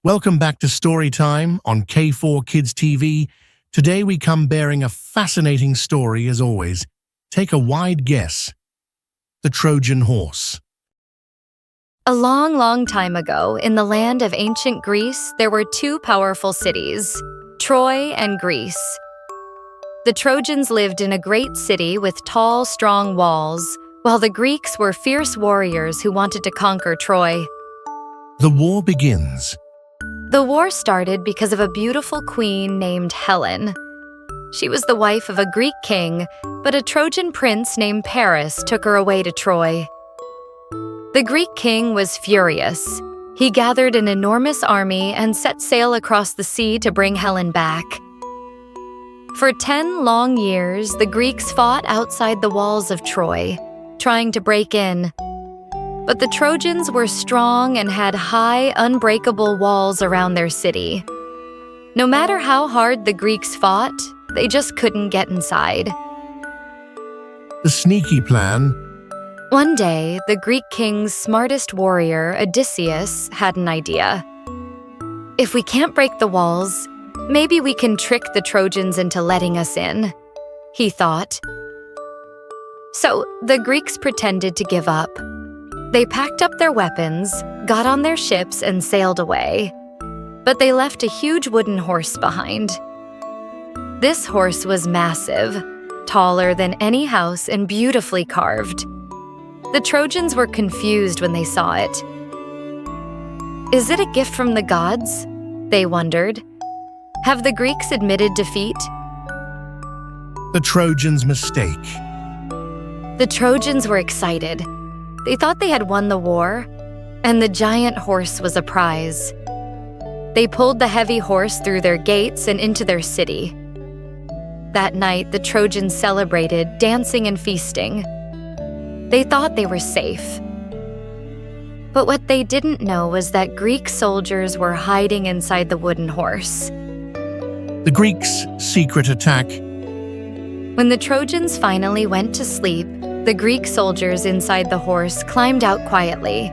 Welcome back to Storytime on K4 Kids TV. Today we come bearing a fascinating story as always. Take a wide guess. The Trojan Horse. A long, long time ago, in the land of ancient Greece, there were two powerful cities, Troy and Greece. The Trojans lived in a great city with tall, strong walls, while the Greeks were fierce warriors who wanted to conquer Troy. The war begins. The war started because of a beautiful queen named Helen. She was the wife of a Greek king, but a Trojan prince named Paris took her away to Troy. The Greek king was furious. He gathered an enormous army and set sail across the sea to bring Helen back. For 10 long years, the Greeks fought outside the walls of Troy, trying to break in. But the Trojans were strong and had high, unbreakable walls around their city. No matter how hard the Greeks fought, they just couldn't get inside. The sneaky plan. One day, the Greek king's smartest warrior, Odysseus, had an idea. If we can't break the walls, maybe we can trick the Trojans into letting us in, he thought. So the Greeks pretended to give up. They packed up their weapons, got on their ships, and sailed away. But they left a huge wooden horse behind. This horse was massive, taller than any house and beautifully carved. The Trojans were confused when they saw it. Is it a gift from the gods? They wondered. Have the Greeks admitted defeat? The Trojans' mistake. The Trojans were excited. They thought they had won the war, and the giant horse was a prize. They pulled the heavy horse through their gates and into their city. That night, the Trojans celebrated, dancing and feasting. They thought they were safe. But what they didn't know was that Greek soldiers were hiding inside the wooden horse. The Greeks' secret attack. When the Trojans finally went to sleep, the Greek soldiers inside the horse climbed out quietly.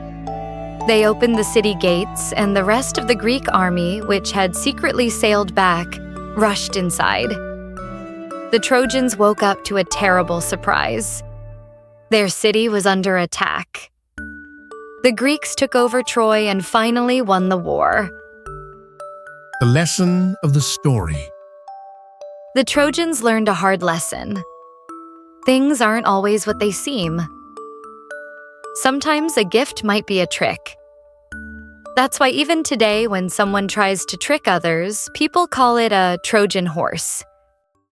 They opened the city gates, and the rest of the Greek army, which had secretly sailed back, rushed inside. The Trojans woke up to a terrible surprise. Their city was under attack. The Greeks took over Troy and finally won the war. The lesson of the story. The Trojans learned a hard lesson. Things aren't always what they seem. Sometimes a gift might be a trick. That's why even today, when someone tries to trick others, people call it a Trojan horse.